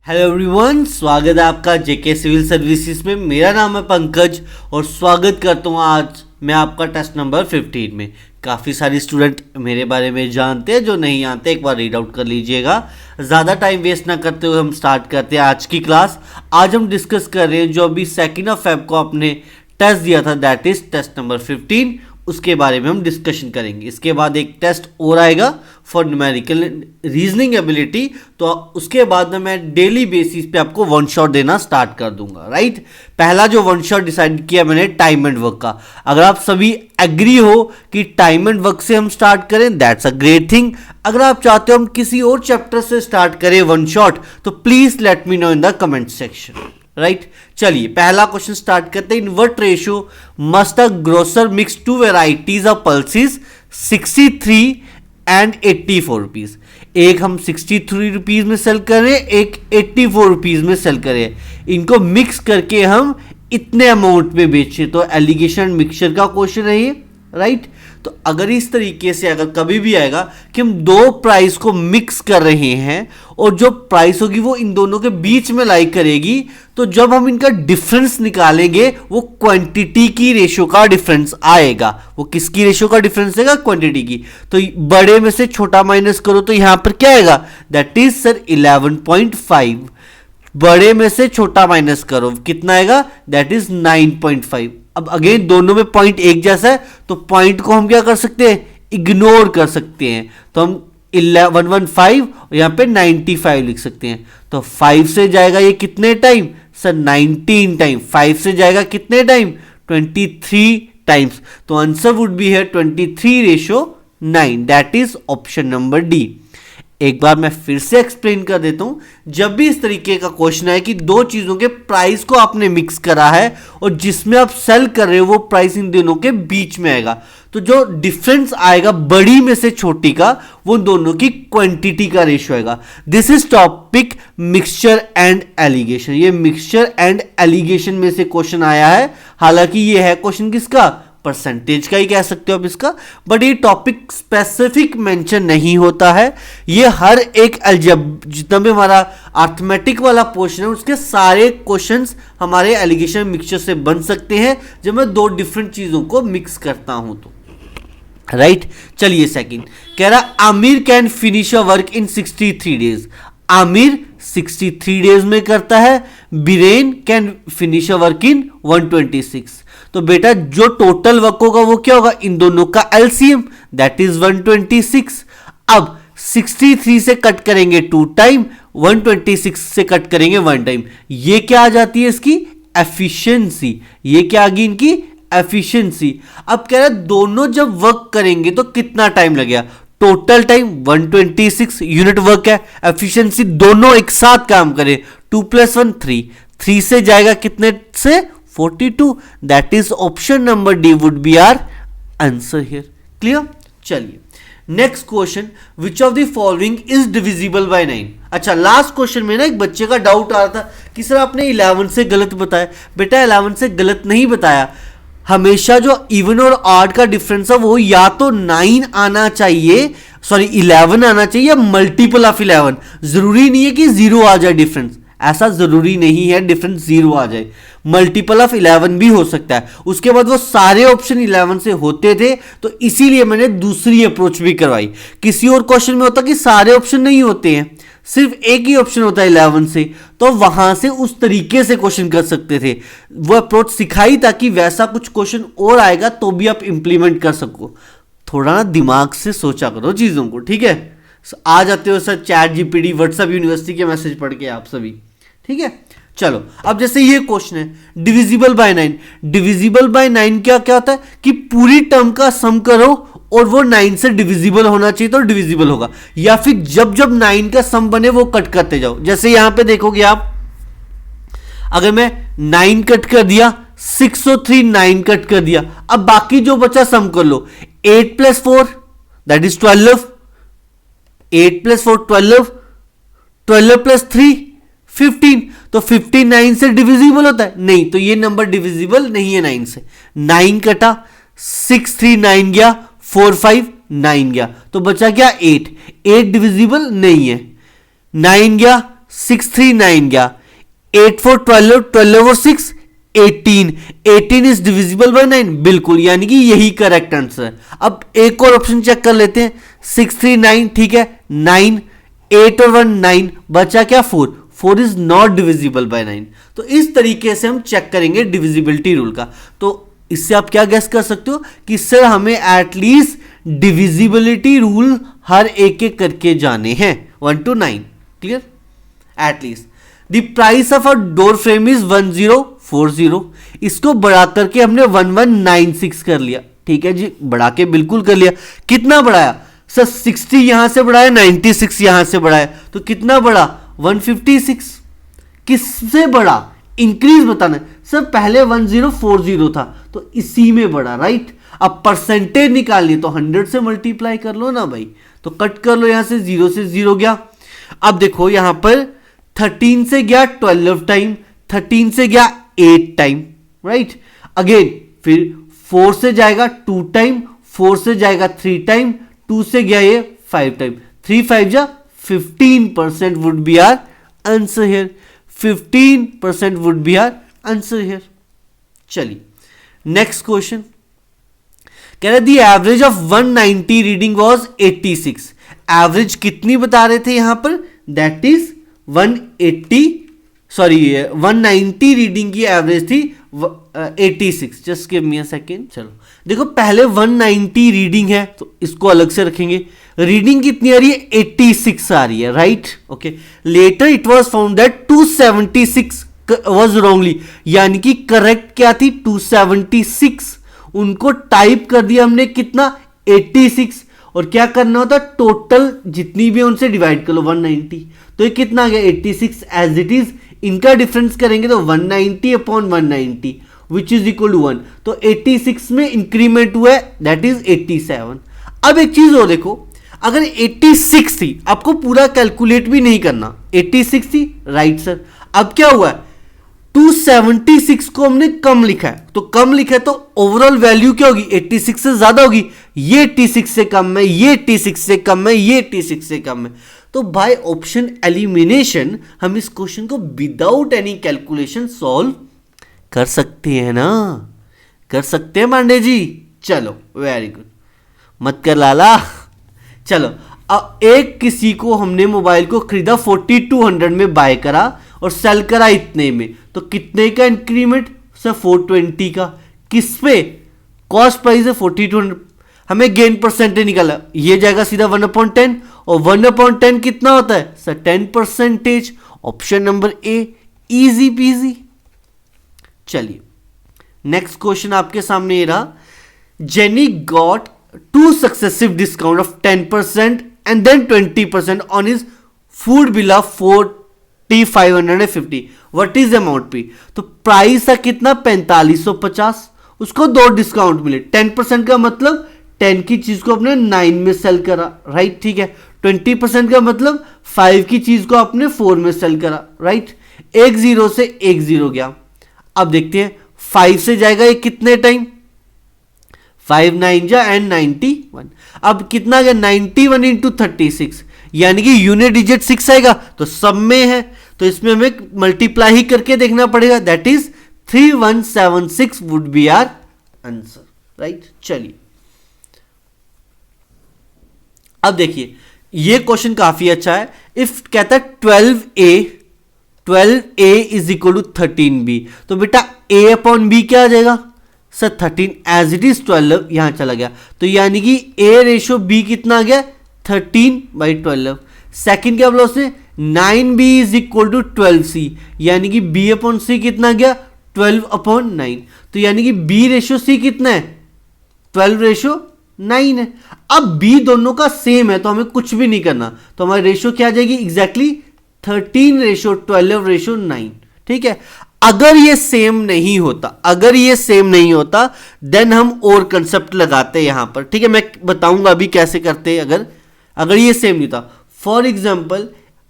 Hello everyone, स्वागत है आपका जेके सिविल सर्विसेज में। मेरा नाम है पंकज और स्वागत करता हूँ आज मैं आपका टेस्ट नंबर 15 में। काफ़ी सारे स्टूडेंट मेरे बारे में जानते हैं, जो नहीं जानते एक बार रीड आउट कर लीजिएगा। ज़्यादा टाइम वेस्ट ना करते हुए हम स्टार्ट करते हैं आज की क्लास। आज हम डिस्कस कर रहे हैं जो अभी 2 फेब को आपने टेस्ट दिया था, दैट इज टेस्ट नंबर 15, उसके बारे में हम डिस्कशन करेंगे। इसके बाद एक टेस्ट और आएगा फॉर न्यूमेरिकल रीजनिंग एबिलिटी, तो उसके बाद में मैं डेली बेसिस पे आपको वन शॉट देना स्टार्ट कर दूंगा। राइट, पहला जो वन शॉट डिसाइड किया मैंने टाइम एंड वर्क का। अगर आप सभी एग्री हो कि टाइम एंड वर्क से हम स्टार्ट करें, दैट्स अ ग्रेट थिंग। अगर आप चाहते हो हम किसी और चैप्टर से स्टार्ट करें वन शॉट, तो please let me know in the comment section. Right, चलिए पहला क्वेश्चन स्टार्ट करते हैं। In what ratio must a grocer mix to varieties of pulses 63 and 84 rupees. एक हम 63 रुपीज में सेल कर रहे हैं, एक 84 रुपीज में सेल कर रहे हैं। इनको मिक्स करके हम इतने अमाउंट में बेचें, तो एलिगेशन मिक्सचर का क्वेश्चन है ये। राइट, तो अगर इस तरीके से अगर कभी भी आएगा कि हम दो प्राइस को मिक्स कर रहे हैं और जो प्राइस होगी वो इन दोनों के बीच में लाई करेगी, तो जब हम इनका डिफरेंस निकालेंगे वो क्वांटिटी की रेशियो का डिफरेंस आएगा। वो किसकी रेशियो का डिफरेंस आएगा? क्वांटिटी की। तो बड़े में से छोटा माइनस करो तो यहां पर क्या आएगा? That is sir 11.5। बड़े में से छोटा माइनस करो, कितना आएगा? That is 9.5। अब अगेन दोनों में पॉइंट एक जैसा है, तो पॉइंट को हम क्या कर सकते हैं? इग्नोर कर सकते हैं। तो हम 115 और यहां पे 95 लिख सकते हैं। तो 5 से जाएगा ये कितने टाइम? Sir 19 time. 5 से जाएगा कितने टाइम? 23 टाइम्स। तो आंसर वुड बी है 23:9। That is option number D. एक बार मैं फिर से एक्सप्लेन कर देता हूं। जब भी इस तरीके का क्वेश्चन है कि दो चीजों के प्राइस को आपने मिक्स करा है और जिसमें आप सेल कर रहे हो वो प्राइस इन दोनों के बीच में आएगा, तो जो डिफरेंस आएगा बड़ी में से छोटी का, वो दोनों की क्वांटिटी का रेशियो आएगा। This is topic mixture and allegation. ये मिक्सचर एंड एलिगेशन में से क्वेश्चन आया है। हालांकि ये है क्वेश्चन किसका? परसेंटेज का ही कह सकते हो आप इसका, बट ये टॉपिक स्पेसिफिक मेंशन नहीं होता है। ये हर एक जितना भी हमारा अर्थमेटिक वाला पोर्शन है उसके सारे क्वेश्चंस हमारे एलिगेशन मिक्सचर से बन सकते हैं जब मैं दो डिफरेंट चीजों को मिक्स करता हूं तो। राइट, चलिए सेकंड कह रहा Aamir can finish a work in 63 days. Aamir 63 days में करता है। Biren can finish a work in 126। तो बेटा जो टोटल वर्क होगा वो क्या होगा? इन दोनों का एलसीएम, दैट इज 126। अब 63 से कट करेंगे 2 टाइम, 126 से कट करेंगे 1 टाइम। ये क्या आ जाती है? इसकी एफिशिएंसी। ये क्या आ गई? इनकी एफिशिएंसी। अब कह रहा है दोनों जब वर्क करेंगे तो कितना टाइम लगेगा? टोटल टाइम 126 यूनिट वर्क है, एफिशिएंसी दोनों एक साथ काम करें, 2 + 1 3। 3 से जाएगा कितने से? 42। That is option number D would be our answer here. Clear? चलिए next question, which of the following is divisible by 9। अच्छा, लास्ट क्वेश्चन में ना एक बच्चे का डाउट आ रहा था कि सर आपने 11 से गलत बताया। बेटा 11 से गलत नहीं बताया। हमेशा जो इवन और ऑड का डिफरेंस है वो या तो 9 आना चाहिए, सॉरी 11 आना चाहिए, या मल्टीपल ऑफ 11। जरूरी नहीं है कि 0 आ जाए डिफरेंस, ऐसा जरूरी नहीं है डिफरेंस 0 आ जाए। मल्टीपल ऑफ 11 भी हो सकता है। उसके बाद वो सारे ऑप्शन 11 से होते थे, तो इसीलिए मैंने दूसरी अप्रोच भी करवाई। किसी और क्वेश्चन में होता कि सारे ऑप्शन नहीं होते हैं, सिर्फ एक ही ऑप्शन होता है 11 से, तो वहां से उस तरीके से क्वेश्चन कर सकते थे। वो अप्रोच सिखाई ताकि वैसा कुछ क्वेश्चन और आएगा तो भी आप इंप्लीमेंट कर सको। थोड़ा ना दिमाग से सोचा करो चीजों को, ठीक है? आ जाते हो sir chat GPT WhatsApp university के मैसेज पढ़ के आप सभी, ठीक है? चलो, अब जैसे ये क्वेश्चन है डिविजिबल बाय 9। डिविजिबल बाय 9 क्या क्या होता है कि पूरी टर्म का सम करो और वो 9 से डिविजिबल होना चाहिए तो डिविजिबल होगा, या फिर जब जब 9 का सम बने वो कट करते जाओ। जैसे यहां पे देखोगे आप, अगर मैं 9 कट कर दिया, 603 9 कट कर दिया, अब बाकी जो बचा सम कर लो। 8 + 4 दैट इज 12। 8 + 4 12, 12 + 3 15। तो 15 9 से डिविजिबल होता है? नहीं, तो ये नंबर डिविजिबल नहीं है 9 से। 9 कटा, 6 3 9 गया, 4 5 9 गया, तो बचा क्या? 8। 8 डिविजिबल नहीं है। 9 गया, 639 गया, 8 4 12, 12 और 6 18, 18 इज डिविजिबल बाय 9, बिल्कुल, यानी कि यही करेक्ट आंसर है। अब एक और ऑप्शन चेक कर लेते हैं, 639, ठीक है, 9, 8 और 1 9, बचा क्या 4, 4 इज नॉट डिविजिबल बाय 9। तो इस तरीके से हम चेक करेंगे डिविजिबिलिटी रूल का। तो इससे आप क्या गेस कर सकते हो कि सर हमें एटलीस्ट डिविजिबिलिटी रूल हर एक एक करके जाने हैं 1 to 9, clear, at least. The price of a door frame is 1040, इसको बढ़ा करके हमने 1196 कर लिया, ठीक है जी, बढ़ा के बिल्कुल कर लिया। कितना बढ़ाया सर, 60 यहां से बढ़ाया, 96 यहां से बढ़ाया, तो कितना बढ़ा 156। किससे बढ़ा, इंक्रीज बताना है सर, पहले 1040 था तो इसी में बढ़ा, राइट। अब परसेंटेज निकालनी तो 100 से मल्टीप्लाई कर लो ना भाई, तो कट कर लो, यहां से 0 से 0 गया। अब देखो यहां पर 13 से गया 12 टाइम, 13 से गया 8 टाइम, राइट। अगेन फिर 4 से जाएगा 2 टाइम, 4 से जाएगा 3 टाइम, 2 से गया ये 5 टाइम, 3 5 जा 15% would be our answer here, 15% would be our answer here. चलिए नेक्स्ट क्वेश्चन कह रहे the average of 190 reading was 86, average कितनी बता रहे थे यहां पर, दैट इज 190 रीडिंग की एवरेज थी 86। Just give me a second. चलो देखो पहले 190 रीडिंग है तो इसको अलग से रखेंगे, रीडिंग कितनी आ रही है 86 आ रही है, right, okay. Later it was found that 276 was wrongly, यानी कि करेक्ट क्या थी 276, उनको टाइप कर दिया हमने कितना 86, और क्या करना होता टोटल जितनी भी उनसे डिवाइड कर लो 190, तो ये कितना आ गया 86 एज इट इज, इनका डिफरेंस करेंगे तो 190 upon 190 which is equal to 1, तो 86 में इंक्रीमेंट हुआ है दैट इज 87। अब एक चीज और देखो, अगर 86 थी, आपको पूरा कैलकुलेट भी नहीं करना, 86 थी, राइट सर। अब क्या हुआ है 276 को हमने कम लिखा है, तो कम लिखा है तो ओवरऑल वैल्यू क्या होगी 86 से ज्यादा होगी, ये 86 से कम है, ये 86 से कम है, ये 86 से कम है। तो बाय ऑप्शन एलिमिनेशन हम इस क्वेश्चन को विदाउट एनी कैलकुलेशन सॉल्व कर सकते हैं ना, कर सकते हैं पांडे जी। चलो वेरी गुड, मत कर लाला। चलो अब एक किसी को हमने मोबाइल को खरीदा 4200 में बाय करा और सेल करा इतने में, तो कितने का इंक्रीमेंट सर 420 का, किस पे, कॉस्ट प्राइस है 4200, हमें गेन परसेंटेज निकाला, ये जाएगा सीधा 1/10, और 1/10 कितना होता है sir 10%, option number A, easy peasy. चलिए नेक्स्ट क्वेश्चन आपके सामने ये रहा, Jenny got 2 successive discount of 10% and then 20% on his food bill of 4550, what is amount pay, तो प्राइस था कितना 4550, उसको 2 डिस्काउंट मिले, 10% का मतलब 10 की चीज को अपने 9 में सेल करा, राइट, ठीक है, 20% का मतलब 5 की चीज को आपने 4 में सेल करा, राइट। एक 0 से एक 0 गया। अब देखते हैं 5 से जाएगा ये कितने टाइम, 5 9 जा एंड 91, अब कितना गया 91 इंटू 36, यानी कि यूनिट डिजिट 6 आएगा, तो सब में है, तो इसमें हमें मल्टीप्लाई ही करके देखना पड़ेगा, that is 3176 would be our answer, right. चलिए अब देखिए ये क्वेश्चन काफी अच्छा है, इफ कहता है 12a is equal to 13b, तो बेटा a अपॉन b क्या आ जाएगा सर 13, एज इट इज 12 यहां चला गया, तो यानी कि a रेशो b कितना आ गया 13/12। सेकंड क्या बोला उसने 9b is equal to 12c, यानी कि b अपॉन c कितना गया 12/9, तो यानी कि b रेशो c कितना है 12/9 है। अब b दोनों का सेम है तो हमें कुछ भी नहीं करना, तो हमारी रेशो क्या आ जाएगी एग्जैक्टली 13/12/9, ठीक है। अगर ये सेम नहीं होता, अगर ये सेम नहीं होता देन हम और कंसेप्ट लगाते यहां पर, ठीक है, मैं बताऊंगा अभी कैसे करते हैं। अगर ये सेम नहीं था, for example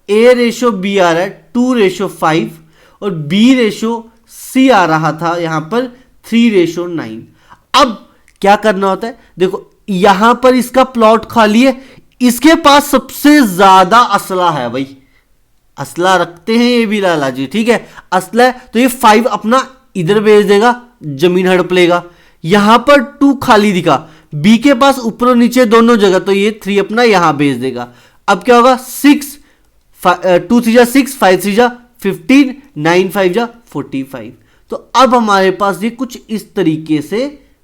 a ratio b आ रहा है 2/5 और b रेशो c आ रहा था यहां पर 3/9। अब क्या करना होता है, देखो यहां पर इसका प्लॉट खाली है, इसके पास सबसे ज्यादा असला है भाई, असला रखते हैं ये भी लाला जी, ठीक है। असला है तो ये 5 अपना इधर भेज देगा, जमीन हड़प लेगा। यहां पर 2 खाली दिखा, बी के पास ऊपर और नीचे दोनों जगह, तो ये 3 अपना यहां भेज देगा। अब क्या होगा, 6 2 3 जा 6, 5 3 जा 15, 9 5 जा 45। तो अब हमारे पास ये कुछ इस तरीके से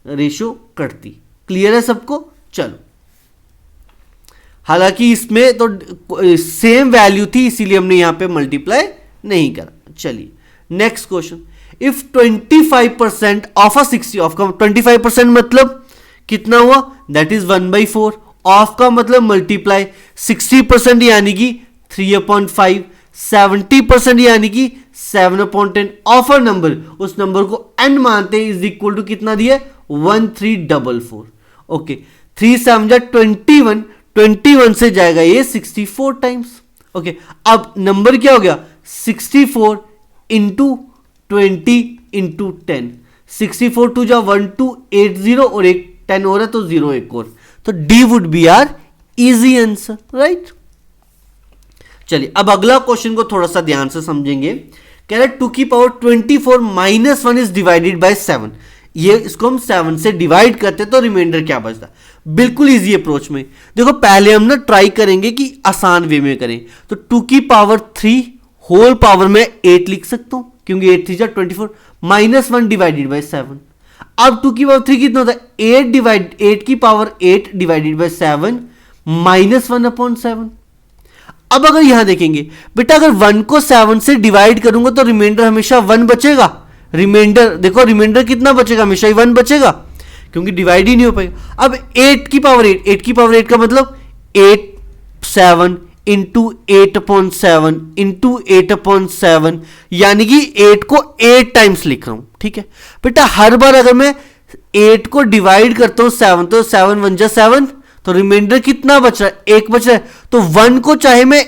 रेशो कटती। क्लियर है सबको? चलो, हालांकि इसमें तो सेम वैल्यू थी इसीलिए हमने यहां पे मल्टीप्लाई नहीं करा। चलिए next question. If 25% of a 60 of का 25% मतलब कितना हुआ, दैट इज 1/4। ऑफ का मतलब मल्टीप्लाई 60% यानी कि 3/5, 70% यानी कि 7/10 ऑफ अ नंबर, उस नंबर को n मानते हैं, इज इक्वल टू कितना दिया, 1344। ओके, 3 7 जा 21, 21 से जाएगा ये 64 टाइम्स। ओके, अब नंबर क्या हो गया, 64 इंटू 20 इंटू 10, 64 2 जा 1280 और एक 10 और है तो 0 एक और, तो D would be our easy answer, right. चलिए अब अगला क्वेश्चन को थोड़ा सा ध्यान से समझेंगे। कह रहे 2 की power 24 minus 1 is divided by 7। ये इसको हम 7 से डिवाइड करते तो रिमाइंडर क्या बचता। बिल्कुल इजी अप्रोच में देखो, पहले हम ना ट्राई करेंगे कि आसान वे में करें। तो 2 की पावर 3 होल पावर में 8 लिख सकता हूं क्योंकि 8 3 जा 24 माइनस 1 डिवाइडेड बाय 7। अब 2 की पावर 3 कितना होता है, 8 की पावर 8 डिवाइडेड बाय 7 माइनस 1/7। अब अगर यहां देखेंगे बेटा, अगर 1 को 7 से डिवाइड करूंगा तो रिमाइंडर हमेशा 1 बचेगा। रिमाइंडर देखो, रिमाइंडर कितना बचेगा, हमेशा ही 1 बचेगा क्योंकि डिवाइड ही नहीं हो पाएगा। अब 8 की पावर 8 का मतलब 8 7 इंटू 8/7 इंटू 8/7 यानी कि 8 को 8 टाइम्स लिख रहा हूं, ठीक है बेटा। हर बार अगर मैं 8 को डिवाइड करता हूं 7 तो 7 1 जा 7, तो रिमाइंडर कितना बच रहा है, 1 बच रहा है। तो 1 को चाहे मैं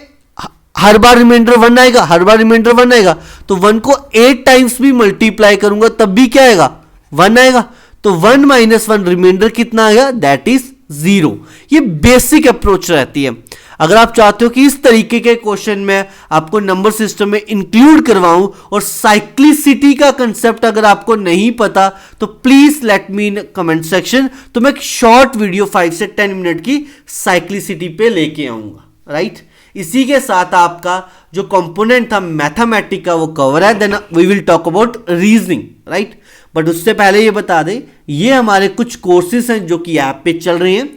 हर बार रिमाइंडर 1 आएगा, हर बार रिमाइंडर 1 आएगा, तो 1 को 8 टाइम्स भी मल्टीप्लाई करूंगा तब भी क्या आएगा, 1 आएगा। तो 1 माइनस 1 रिमाइंडर कितना आएगा, दैट इज 0। ये बेसिक अप्रोच रहती है। अगर आप चाहते हो कि इस तरीके के क्वेश्चन में आपको नंबर सिस्टम में इंक्लूड करवाऊं और साइक्लिसिटी का कंसेप्ट अगर आपको नहीं पता तो please let me in comment section, तो मैं एक शॉर्ट वीडियो 5 से 10 मिनट की साइक्लिसिटी पे लेके आऊंगा, राइट। इसी के साथ आपका जो कंपोनेंट था मैथमेटिक का वो कवर है, then we will talk about reasoning, right. But उससे पहले ये बता दें, ये हमारे कुछ कोर्सेज हैं जो कि ऐप पे चल रहे हैं।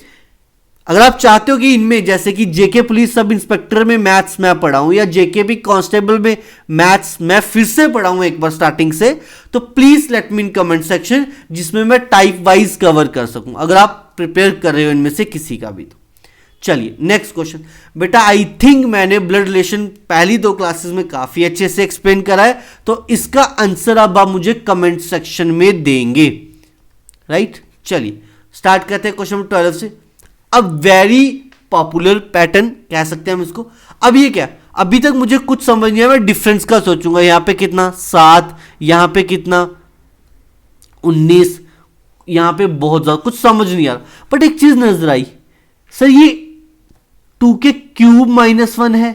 अगर आप चाहते हो कि इनमें जैसे कि जेके पुलिस सब इंस्पेक्टर में मैथ्स मैं पढ़ाऊं या जेके भी कांस्टेबल में मैथ्स मैं फिर से पढ़ाऊं एक बार स्टार्टिंग से, तो please let me in comment section जिसमें मैं टाइप वाइज कवर कर सकूं, अगर आप प्रिपेयर कर रहे हो इनमें से किसी का भी। तो चलिए नेक्स्ट क्वेश्चन। बेटा आई थिंक मैंने ब्लड रिलेशन पहली 2 क्लासेस में काफी अच्छे से एक्सप्लेन करा है, तो इसका आंसर अब आप मुझे कमेंट सेक्शन में देंगे, राइट। चलिए स्टार्ट करते हैं क्वेश्चन 12 से। अब वेरी पॉपुलर पैटर्न कह सकते हैं हम इसको। अब ये क्या, अभी तक मुझे कुछ समझ नहीं आया, मैं डिफरेंस का सोचूंगा। यहां पे कितना 7, यहां पे कितना 19, यहां पे बहुत ज्यादा कुछ समझ नहीं आ रहा। बट एक चीज नजर आई, सर ये 2 के क्यूब -1 है,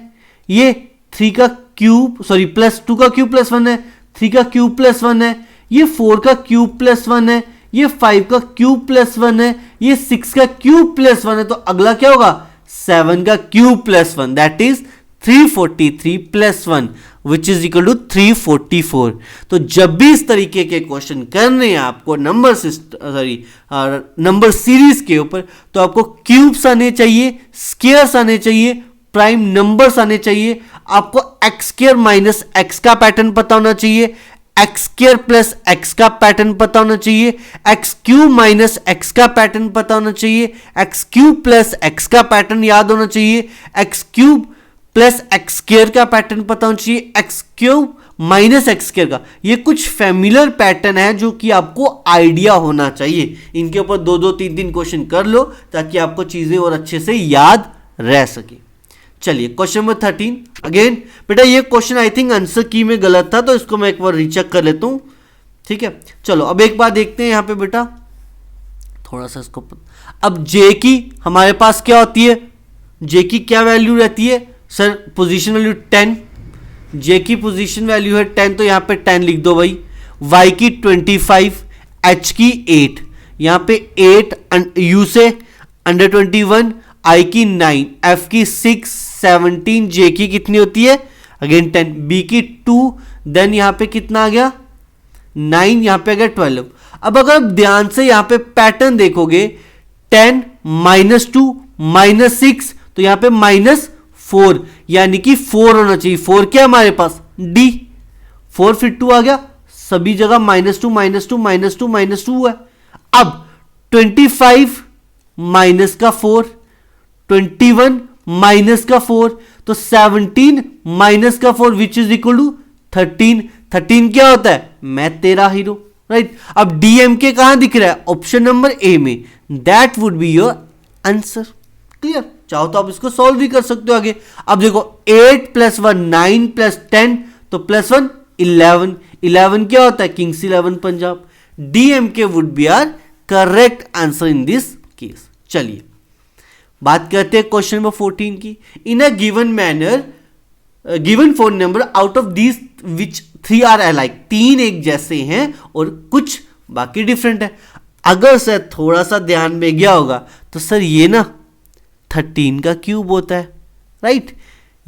ये 3 का क्यूब सॉरी प्लस 2 का क्यूब +1 है, 3 का क्यूब +1 है, ये 4 का क्यूब +1 है, ये 5 का क्यूब +1 है, ये 6 का क्यूब +1 है। तो अगला क्या होगा, 7 का cube +1, that is 343 +1 which is equal to 344। तो जब भी इस तरीके के क्वेश्चन करने हैं आपको नंबर नंबर सीरीज के ऊपर, तो आपको क्यूब्स आने चाहिए, स्क्वायर्स आने चाहिए, प्राइम नंबर्स आने चाहिए, आपको एक्स स्क्वायर माइनस एक्स का पैटर्न पता होना चाहिए, एक्स स्क्वायर प्लस एक्स का पैटर्न पता होना चाहिए, एक्स क्यूब माइनस एक्स का पैटर्न पता होना चाहिए, एक्स क्यूब प्लस एक्स का पैटर्न याद होना चाहिए, x cube plus x square का पैटर्न पता होना चाहिए, x cube minus x square का। ये कुछ फैमिलियर पैटर्न है जो कि आपको आइडिया होना चाहिए। इनके ऊपर 2-2 3-3 क्वेश्चन कर लो ताकि आपको चीजें और अच्छे से याद रह सके। चलिए क्वेश्चन नंबर 13 अगेन। बेटा ये क्वेश्चन आई थिंक आंसर की में गलत था, तो इसको मैं एक बार रीचेक कर लेता हूं, ठीक है। चलो अब एक बार देखते हैं यहां पे बेटा थोड़ा सा इसको। अब जे की हमारे पास क्या होती है, जे की क्या वैल्यू रहती है सर, पोजीशन वैल्यू 10, जे की पोजीशन वैल्यू है 10, तो यहाँ पे 10 लिख दो भाई, वाई की 25, एच की 8, यहाँ पे 8 यू से अंडर 21, आई की 9, एफ की 6, 17, जे की कितनी होती है अगेन 10, बी की 2, देन यहाँ पे कितना आ गया 9, यहाँ पे आ गया 12। अब अगर आप ध्यान से यहाँ पे पैटर्न देखोगे 10 -2 -6, तो यहाँ पे -4, यानी कि 4 होना चाहिए। 4 क्या हमारे पास डी, 4 फिर 2 आ गया, सभी जगह -2 -2 -2 -2 है। अब 25 माइनस का 4, 21 माइनस का 4, तो 17 माइनस का 4 विच इज इक्वल टू 13। 13 क्या होता है मैं तेरा हीरो, राइट। अब डीएम के कहां दिख रहा है ऑप्शन नंबर ए में, that would be your answer. Clear, चाहो तो आप इसको सॉल्व भी कर सकते हो आगे। अब देखो 8 + 1 9 + 10, तो +1 11, 11 क्या होता है kings 11 Punjab. DMK would be our correct answer in this case. चलिए बात करते हैं क्वेश्चन नंबर 14 की। In a given manner given phone number out of these which 3 are alike, 3 एक जैसे हैं और कुछ बाकी डिफरेंट है। अगर सर थोड़ा सा ध्यान में गया होगा तो सर ये ना 13 का क्यूब होता है, राइट।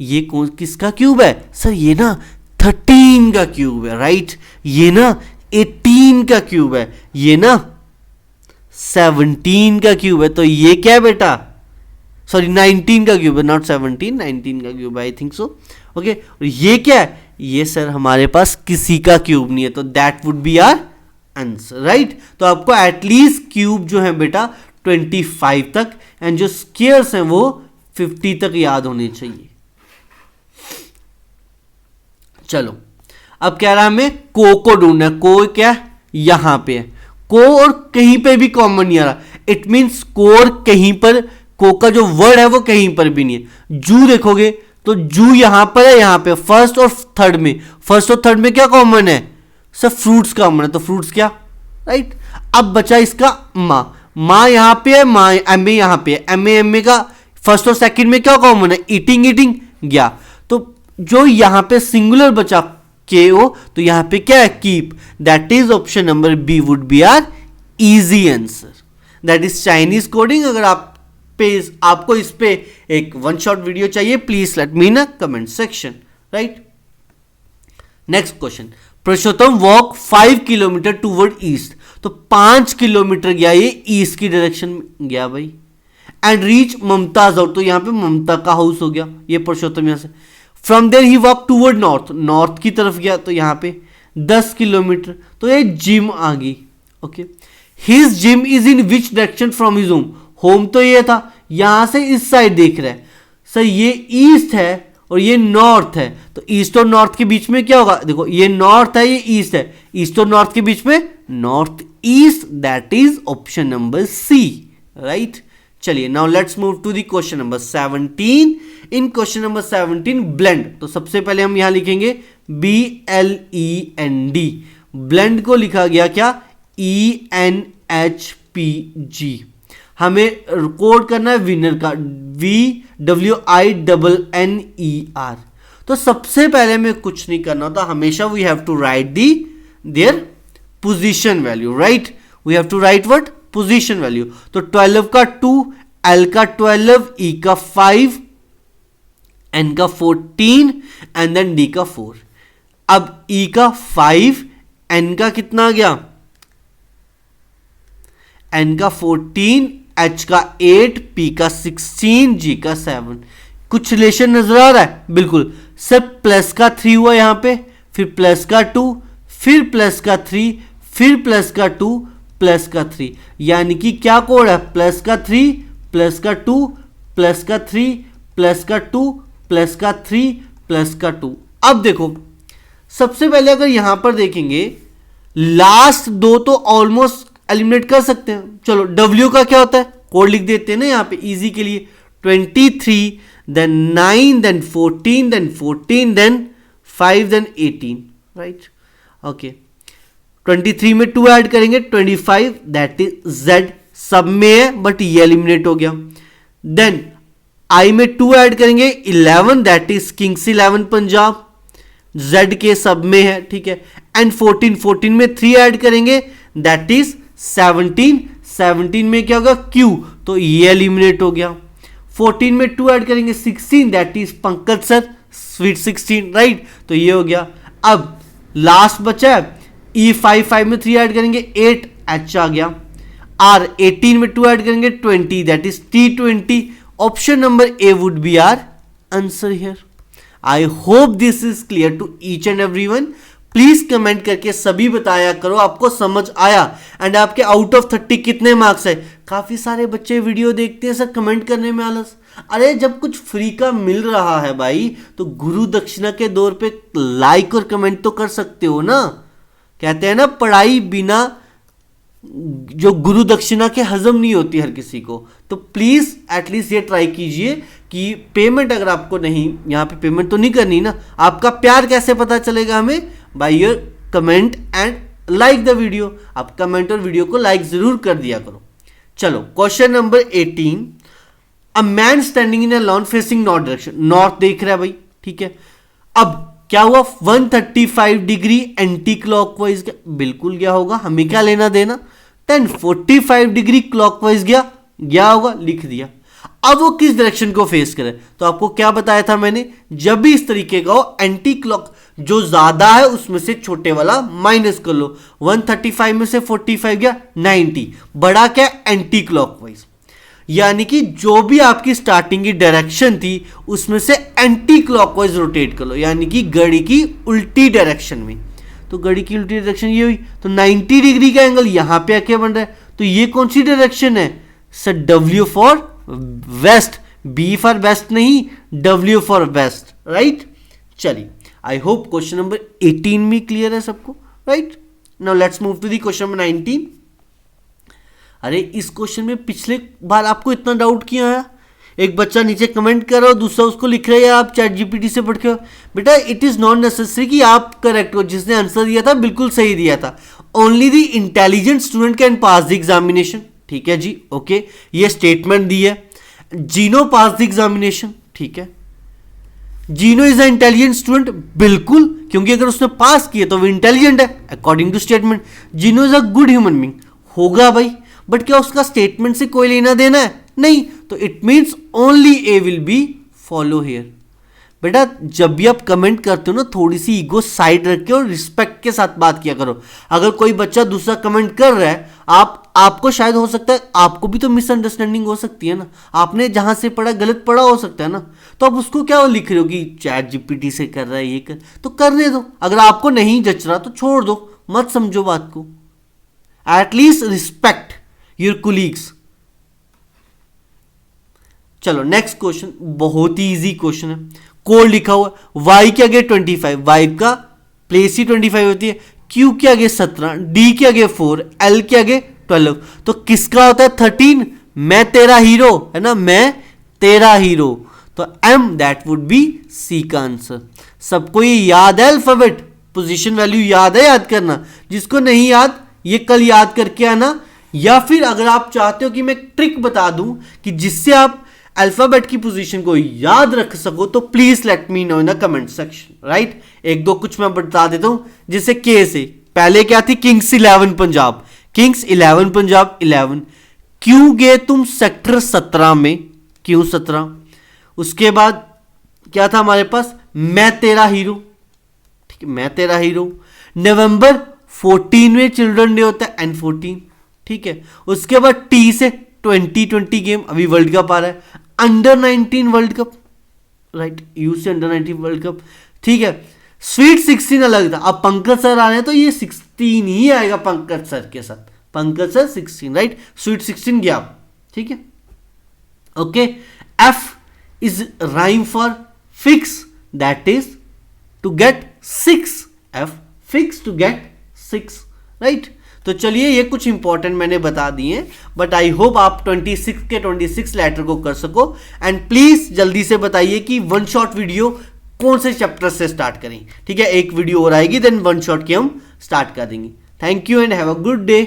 ये कौन किसका क्यूब है सर, ये ना 13 का क्यूब है, राइट। ये ना 18 का क्यूब है, ये ना 17 का क्यूब है। तो ये क्या है बेटा, सॉरी 19 का क्यूब है, नॉट 17, 19 का क्यूब है आई थिंक सो, ओके। और ये क्या है, ये सर हमारे पास किसी का क्यूब नहीं है, तो that would be our answer, right. तो आपको एटलीस्ट क्यूब जो है बेटा 25 तक एंड जो स्क्वायर्स हैं वो 50 तक याद होने चाहिए। चलो अब कह रहा है हमें को ढूंढना है। को क्या यहां पे है, को और कहीं पे भी कॉमन नहीं आ रहा, इट मींस को और कहीं पर, को का जो वर्ड है वो कहीं पर भी नहीं है। जू देखोगे तो जू यहां पर है, यहां पे फर्स्ट और थर्ड में, फर्स्ट और थर्ड में क्या कॉमन है सर, फ्रूट्स कॉमन है, तो फ्रूट्स क्या, राइट। अब बचा इसका माँ यहां पे है, माँ एम ए यहां पे है, एम ए का फर्स्ट और सेकंड में क्या कॉमन है, ईटिंग ईटिंग गया। तो जो यहां पे सिंगुलर बचा के ओ, तो यहां पे क्या है keep, that is option number B would be our easy answer. That is Chinese coding. अगर आपको इस पे एक 1 शॉट वीडियो चाहिए please let me in comment section, right. Next question, Purushottam walk 5 kilometre toward east, तो 5 किलोमीटर गया ये east की डायरेक्शन में गया भाई, एंड रीच ममताज हाउस, तो यहां पे ममता का हाउस हो गया ये पुरुषोत्तम यहां से। From there he walk toward north, north की तरफ गया, तो यहां पे 10 किलोमीटर, तो ये जिम आ गई, okay. His gym is in which direction from his home, home तो ये था, यहां से इस साइड देख रहा है सर, ये ईस्ट है और ये नॉर्थ है, तो ईस्ट और नॉर्थ के बीच में क्या होगा, देखो ये नॉर्थ है ये ईस्ट है, ईस्ट और नॉर्थ के बीच में north east, that is option number C, right. चलिए now let's move to the question number 17। In question number 17 blend, तो सबसे पहले हम यहां लिखेंगे BLEND, ब्लेंड को लिखा गया क्या ENHPG। हमें कोड करना है विनर का VWINNER। तो सबसे पहले में कुछ नहीं करना होता, हमेशा we have to write the their position value, right. We have to write what position value. तो 12 का 2, L का 12, E का 5, N का 14 एंड देन D का 4। अब E का 5, N का कितना आ गया, N का 14, H का 8, P का 16, G का 7। कुछ रिलेशन नजर आ रहा है, बिल्कुल सर। प्लस का 3 हुआ यहां पे, फिर प्लस का 2, फिर प्लस का 3, फिर प्लस का 2, प्लस का 3, यानी कि क्या कोड है प्लस का 3, प्लस का 2, प्लस का 3, प्लस का 2, प्लस का 3, प्लस का 2। अब देखो सबसे पहले अगर यहां पर देखेंगे लास्ट दो तो ऑलमोस्ट एलिमिनेट कर सकते हैं। चलो W का क्या होता है, कोड लिख देते हैं ना यहाँ पे इजी के लिए, 23, then 9, then 14, then 14, then 5, then 18, right, okay. 23 में 2 ऐड करेंगे 25, दैट इज Z, सब में है बट ये एलिमिनेट हो गया। देन I में 2 ऐड करेंगे 11, that is Kings 11 Punjab, Z के सब में है, ठीक है। एंड 14 में 3 ऐड करेंगे दैट इज 17 में क्या होगा Q, तो ये एलिमिनेट हो गया। 14 में 2 ऐड करेंगे 16 that is Pankaj sir sweet 16, right, तो ये हो गया। अब लास्ट बचा है E5 में 3 ऐड करेंगे 8 H आ गया। R 18 में 2 ऐड करेंगे 20 that is T20। Option number A would be our answer here. I hope this is clear to each and everyone. Please comment करके सभी बताया करो आपको समझ आया एंड आपके आउट ऑफ 30 कितने मार्क्स है। काफी सारे बच्चे वीडियो देखते हैं सर कमेंट करने में आलस। अरे जब कुछ फ्री का मिल रहा है भाई तो गुरु दक्षिणा के दौर पे लाइक और कमेंट तो कर सकते हो ना। कहते हैं ना पढ़ाई बिना जो गुरु दक्षिणा के हजम नहीं होती हर किसी को। तो प्लीज एटलीस्ट ये ट्राई कीजिए कि पेमेंट अगर आपको नहीं, यहाँ पे पेमेंट तो नहीं करनी ना, आपका प्यार कैसे पता चलेगा हमें? By your comment and like the video. आप कमेंट और वीडियो को लाइक जरूर कर दिया करो। चलो question number 18। A man standing in a lawn facing north direction, north देख रहा है भाई, ठीक है। अब क्या हुआ 135 डिग्री एंटी क्लॉकवाइज गया, बिल्कुल गया होगा, हमें क्या लेना देना। 45 डिग्री क्लॉकवाइज गया होगा, लिख दिया। अब वो किस डायरेक्शन को फेस करे, तो आपको क्या बताया था मैंने, जब भी इस तरीके का हो एंटी क्लॉक जो ज्यादा है उसमें से छोटे वाला माइनस कर लो। 135 में से 45 गया 90, बड़ा क्या एंटी क्लॉकवाइज, यानी कि जो भी आपकी स्टार्टिंग की डायरेक्शन थी उसमें से एंटी क्लॉकवाइज रोटेट कर लो, यानी कि घड़ी की उल्टी डायरेक्शन में। तो घड़ी की उल्टी डायरेक्शन ये हुई, तो 90 डिग्री का एंगल यहां पे आके बन रहा है। तो ये कौन सी डायरेक्शन है sir? W for west, B for west नहीं, W फॉर वेस्ट, राइट। चलिए आई होप क्वेश्चन नंबर 18 में क्लियर है सबको, right. Now let's move to the question number 19। अरे इस क्वेश्चन में पिछले बार आपको इतना डाउट क्यों आया? एक बच्चा नीचे कमेंट कर रहा हो, दूसरा उसको लिख रहा है आप चैट जीपीटी से पढ़ के हो। बेटा इट इज नॉट नेसेसरी कि आप करेक्ट हो, जिसने आंसर दिया था बिल्कुल सही दिया था। Only the intelligent student can pass the examination, ठीक है जी, ओके। ये स्टेटमेंट दी है। जीनो पास द एग्जामिनेशन, ठीक है। जीनो इज अ इंटेलिजेंट स्टूडेंट, बिल्कुल, क्योंकि अगर उसने पास किया तो वो इंटेलिजेंट है according to statement. Gino is a good human being, होगा भाई, बट क्या उसका स्टेटमेंट से कोई लेना देना है? नहीं, तो it means only A will be follow here. बेटा जब भी आप कमेंट करते हो ना थोड़ी सी ईगो साइड रख के और रिस्पेक्ट के साथ बात किया करो। अगर कोई बच्चा दूसरा कमेंट कर रहा है, आपको शायद हो सकता है आपको भी तो मिसअंडरस्टैंडिंग हो सकती है ना, आपने जहां से पढ़ा गलत पढ़ा हो सकता है ना, तो आप उसको क्या लिख रहे हो कि चैट जीपीटी से कर रहा है ये कर, तो करने दो। अगर आपको नहीं जच रहा तो छोड़ दो, मत समझो बात को। At least respect your colleagues. चलो नेक्स्ट क्वेश्चन, बहुत ही इजी क्वेश्चन है। कोड लिखा हुआ है, y के आगे 25, y का प्लेस ही 25 होती है, q के आगे 17, d के आगे 4, l के आगे 12, तो किसका होता है 13? मैं तेरा हीरो है ना, मैं तेरा हीरो, तो m that would B c का आंसर। सबको ये याद है अल्फाबेट, पोजीशन वैल्यू याद है, याद करना। जिसको नहीं याद ये कल याद करके आना, या फिर अगर आप चाहते हो कि मैं ट्रिक बता दूं कि जिससे आप अल्फाबेट की पोजीशन को याद रख सको, तो please let me know in the comment section, right. एक दो कुछ मैं बता देता हूं, जैसे के से पहले क्या थी, किंग्स 11 पंजाब, किंग्स 11 पंजाब 11। क्यों गए तुम सेक्टर 17 में, क्यों 17। उसके बाद क्या था हमारे पास, मैं तेरा हीरो, ठीक है, मैं तेरा हीरो। नवंबर 14 में चिल्ड्रन डे होता है, N14, ठीक है। उसके बाद टी से 2020 गेम, अभी वर्ल्ड कप आ रहा है, under 19 world cup, right, you से अंडर 19 वर्ल्ड कप, ठीक है। स्वीट 16 अलग था, अब पंकज सर आ रहे हैं तो ये 16 ही आएगा पंकज सर के साथ, पंकज सर 16, राइट। स्वीट 16 गया, ठीक है, okay. F is rhyme for fix, that is to get 6, F fix to get 6, right. तो चलिए ये कुछ इंपॉर्टेंट मैंने बता दिए, बट आई होप आप 26 के 26 लेटर को कर सको। एंड प्लीज जल्दी से बताइए कि वन शॉट वीडियो कौन से चैप्टर से स्टार्ट करें, ठीक है। एक वीडियो और आएगी, देन वन शॉट की हम स्टार्ट कर देंगे। Thank you and have a good day.